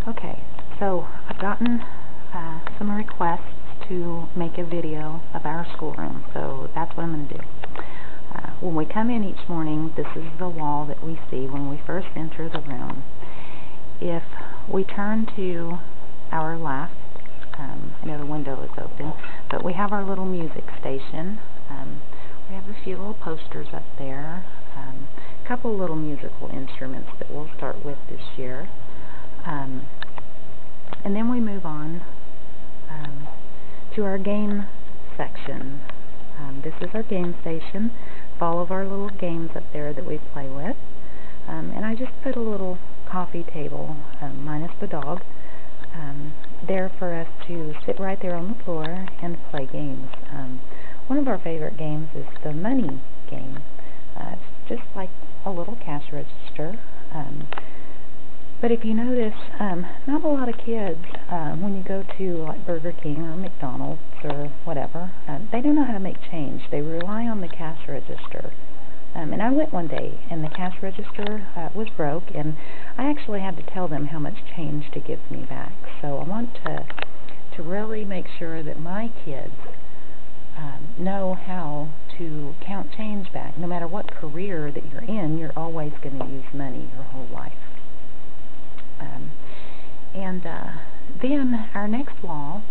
Okay, so I've gotten some requests to make a video of our schoolroom, so that's what I'm going to do. When we come in each morning, this is the wall that we see when we first enter the room. If we turn to our left, I know the window is open, but we have our little music station. We have a few little posters up there, a couple little musical instruments that we'll start with this year. And then we move on to our game section. This is our game station, all of our little games up there that we play with. And I just put a little coffee table, minus the dog, there for us to sit right there on the floor and play games. One of our favorite games is the money game. It's just like a little cash register. But if you notice, not a lot of kids, when you go to like Burger King or McDonald's or whatever, they don't know how to make change. They rely on the cash register. And I went one day, and the cash register was broke, and I actually had to tell them how much change to give me back. So I want to really make sure that my kids know how to count change back. No matter what career that you're in, you're always going to use money your whole life. Then our next wall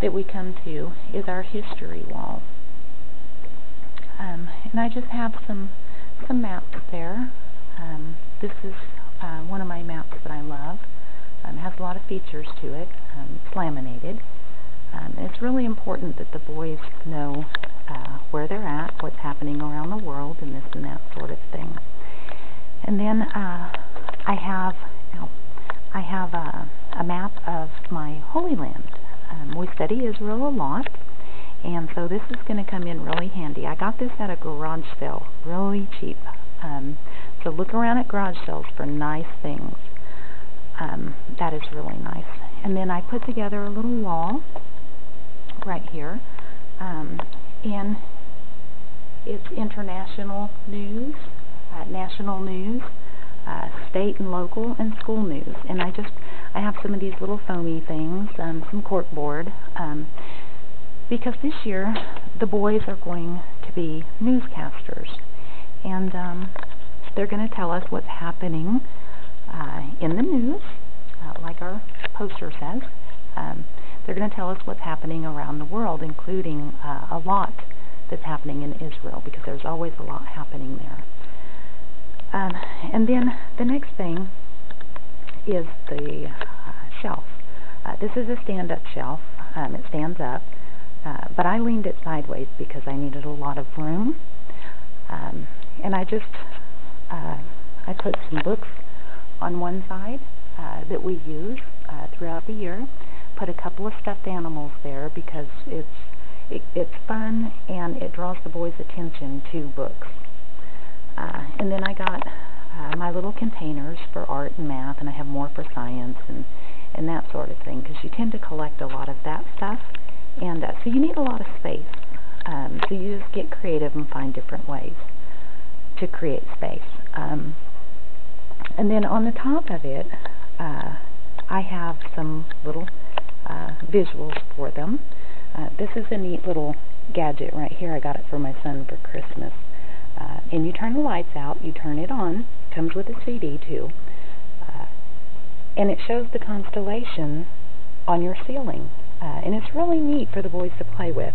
that we come to is our history wall. And I just have some maps there. This is one of my maps that I love. It has a lot of features to it. It's laminated. And it's really important that the boys know where they're at, what's happening around the world, and this and that sort of thing. And then I have a map of my Holy Land. We study Israel a lot, and so this is going to come in really handy. I got this at a garage sale, really cheap. So look around at garage sales for nice things. That is really nice. And then I put together a little wall right here, and it's international news, national news, state and local, and school news. And I have some of these little foamy things, some corkboard, because this year the boys are going to be newscasters, and they're going to tell us what's happening in the news, like our poster says. They're going to tell us what's happening around the world, including a lot that's happening in Israel, because there's always a lot happening there. And then the next thing is the shelf. This is a stand-up shelf. It stands up, but I leaned it sideways because I needed a lot of room. And I put some books on one side that we use throughout the year. Put a couple of stuffed animals there because it's fun and it draws the boys' attention to books. And then I got my little containers for art and math, and I have more for science and that sort of thing, because you tend to collect a lot of that stuff, and so you need a lot of space. So you just get creative and find different ways to create space. And then on the top of it, I have some little visuals for them. This is a neat little gadget right here. I got it for my son for Christmas. And you turn the lights out, you turn it on, comes with a CD too, and it shows the constellation on your ceiling, and it's really neat for the boys to play with.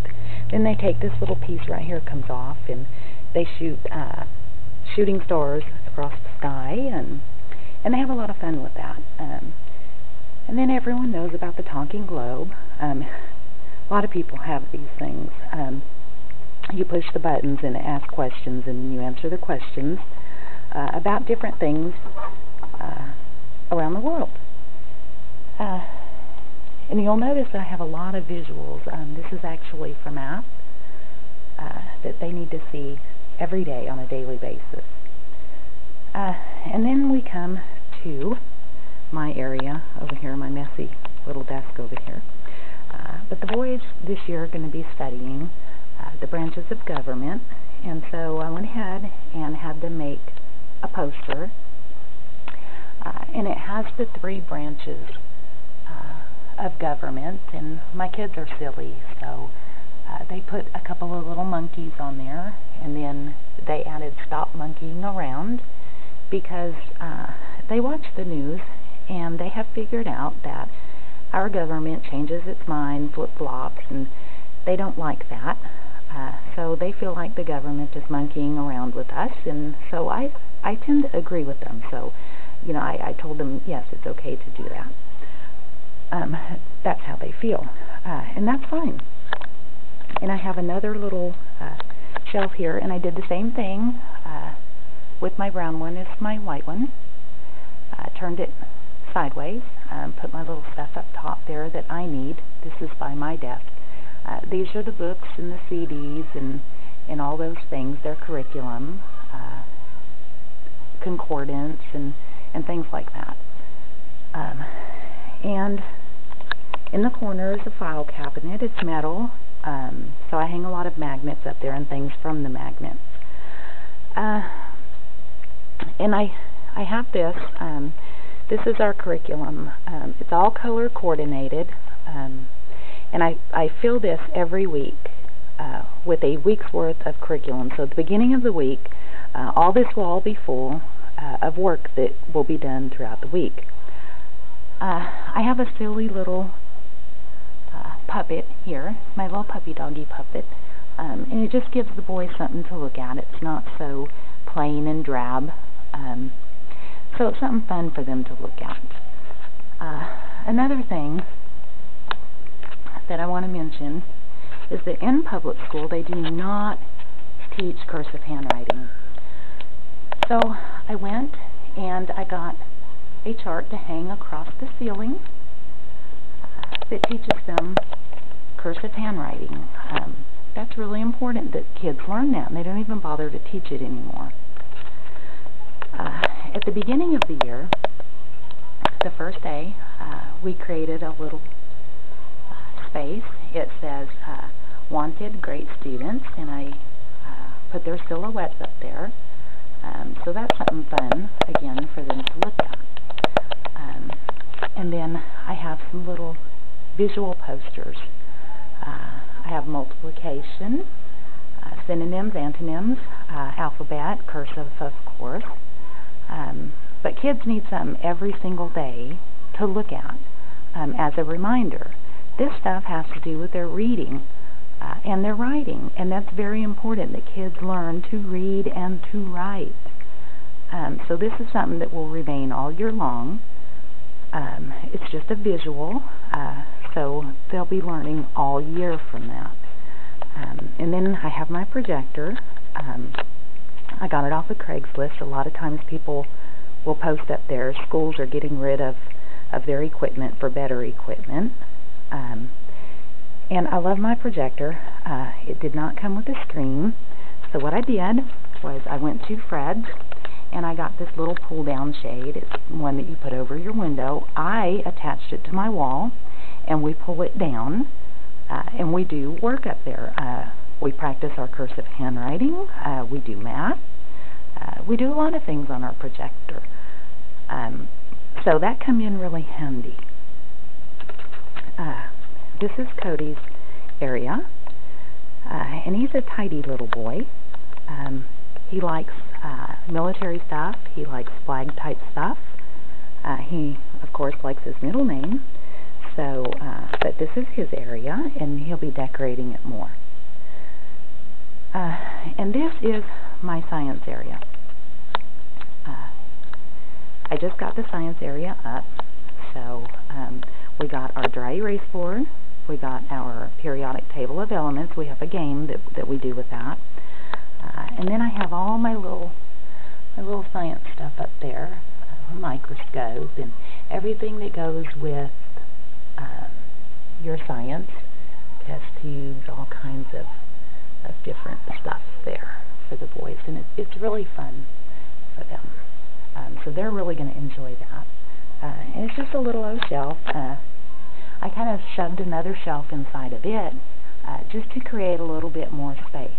Then they take this little piece right here, comes off, and they shoot shooting stars across the sky, and they have a lot of fun with that. And then everyone knows about the talking globe. A lot of people have these things. You push the buttons and it asks questions, and you answer the questions about different things around the world. And you'll notice that I have a lot of visuals. This is actually for math that they need to see every day on a daily basis. And then we come to my area over here, my messy little desk over here. But the boys this year are going to be studying the branches of government, and so I went ahead and had them make a poster And it has the 3 branches of government, and my kids are silly, so they put a couple of little monkeys on there, and then they added stop monkeying around, because they watch the news, and they have figured out that our government changes its mind, flip-flops, and they don't like that. So they feel like the government is monkeying around with us, and so I tend to agree with them. So, you know, I told them, yes, it's okay to do that. That's how they feel, and that's fine. And I have another little shelf here, and I did the same thing with my brown one as my white one. Turned it sideways, put my little stuff up top there that I need. This is by my desk. These are the books and the CDs and all those things, their curriculum, concordance, and things like that. And in the corner is a file cabinet. It's metal, so I hang a lot of magnets up there and things from the magnets. And I have this. This is our curriculum. It's all color coordinated, and I fill this every week with a week's worth of curriculum. So at the beginning of the week, all this will all be full of work that will be done throughout the week. I have a silly little puppet here, my little puppy doggy puppet, and it just gives the boys something to look at. It's not so plain and drab, so it's something fun for them to look at. Another thing that I want to mention is that in public school they do not teach cursive handwriting. So I went and I got a chart to hang across the ceiling that teaches them cursive handwriting. That's really important that kids learn that, and they don't even bother to teach it anymore. At the beginning of the year, the first day, we created a little space. It says, wanted great students, and I put their silhouettes up there. So that's something fun, again, for them to look at. And then I have some little visual posters. I have multiplication, synonyms, antonyms, alphabet, cursive, of course. But kids need something every single day to look at as a reminder. This stuff has to do with their reading and their writing, and that's very important that kids learn to read and to write. So this is something that will remain all year long. It's just a visual, so they'll be learning all year from that. And then I have my projector. I got it off of Craigslist. A lot of times people will post up there, schools are getting rid of their equipment for better equipment. And I love my projector. It did not come with a screen, so what I did was I went to Fred's and I got this little pull down shade. It's one that you put over your window. I attached it to my wall, and we pull it down, and we do work up there. We practice our cursive handwriting, we do math, we do a lot of things on our projector. So that come in really handy. This is Cody's area, and he's a tidy little boy. He likes military stuff, he likes flag type stuff. He, of course, likes his middle name, so, but this is his area, and he'll be decorating it more. And this is my science area. I just got the science area up, so we got our dry erase board, we got our periodic table of elements. We have a game that we do with that. And then I have all my little science stuff up there, a microscope and everything that goes with your science, test tubes, all kinds of different stuff there for the boys, and it's really fun for them. So they're really going to enjoy that. And it's just a little old shelf. I kind of shoved another shelf inside of it just to create a little bit more space.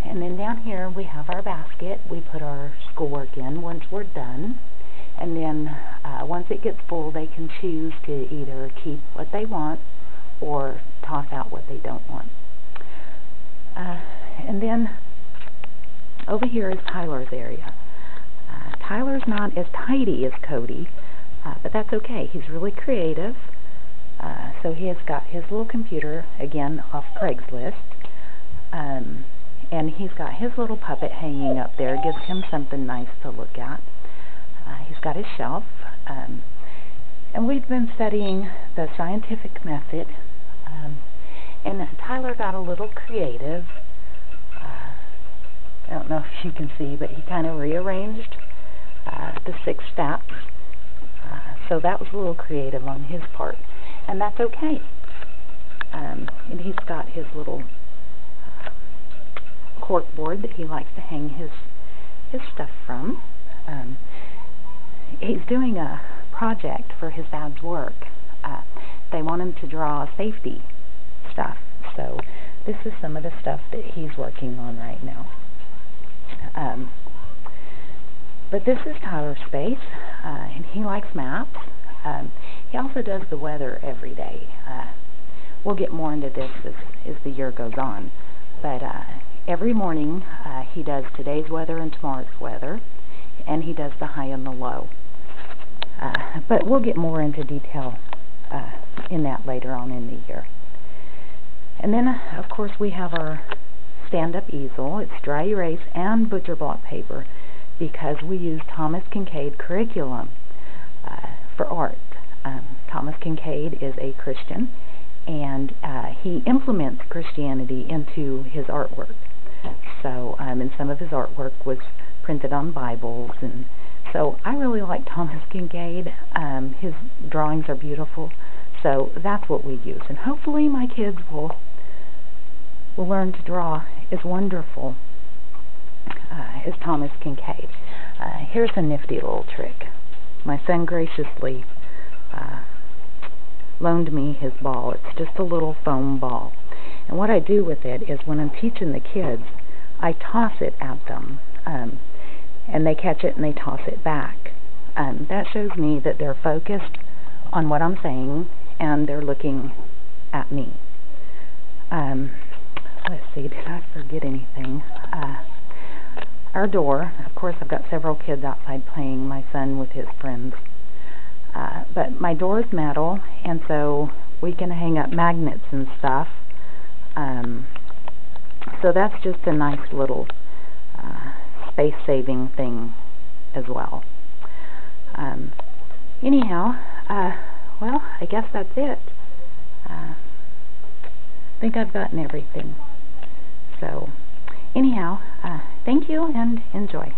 And then down here we have our basket. We put our schoolwork in once we're done. And then once it gets full, they can choose to either keep what they want or toss out what they don't want. And then over here is Tyler's area. Tyler's not as tidy as Cody, but that's okay. He's really creative. So he has got his little computer, again, off Craigslist. And he's got his little puppet hanging up there. It gives him something nice to look at. He's got his shelf. And we've been studying the scientific method. And Tyler got a little creative. I don't know if you can see, but he kind of rearranged the 6 steps. So that was a little creative on his part. And that's okay. And he's got his little cork board that he likes to hang his stuff from. He's doing a project for his dad's work. They want him to draw safety stuff. So this is some of the stuff that he's working on right now. But this is Tyler's space, and he likes maps. He also does the weather every day. We'll get more into this as the year goes on. But every morning he does today's weather and tomorrow's weather, and he does the high and the low. But we'll get more into detail in that later on in the year. And then, of course, we have our stand-up easel. It's dry erase and butcher block paper because we use Thomas Kincaid curriculum for art. Thomas Kincaid is a Christian, and he implements Christianity into his artwork. So, and some of his artwork was printed on Bibles, and so I really like Thomas Kincaid. His drawings are beautiful, so that's what we use. And hopefully my kids will learn to draw as wonderful as Thomas Kincaid. Here's a nifty little trick. My son graciously loaned me his ball. It's just a little foam ball. And what I do with it is when I'm teaching the kids, I toss it at them. And they catch it and they toss it back. That shows me that they're focused on what I'm saying and they're looking at me. Let's see, did I forget anything? Our door, of course I've got several kids outside playing, my son with his friends. But my door is metal, and so we can hang up magnets and stuff. So that's just a nice little space-saving thing as well. Anyhow, well, I guess that's it. I think I've gotten everything. So, anyhow, thank you and enjoy.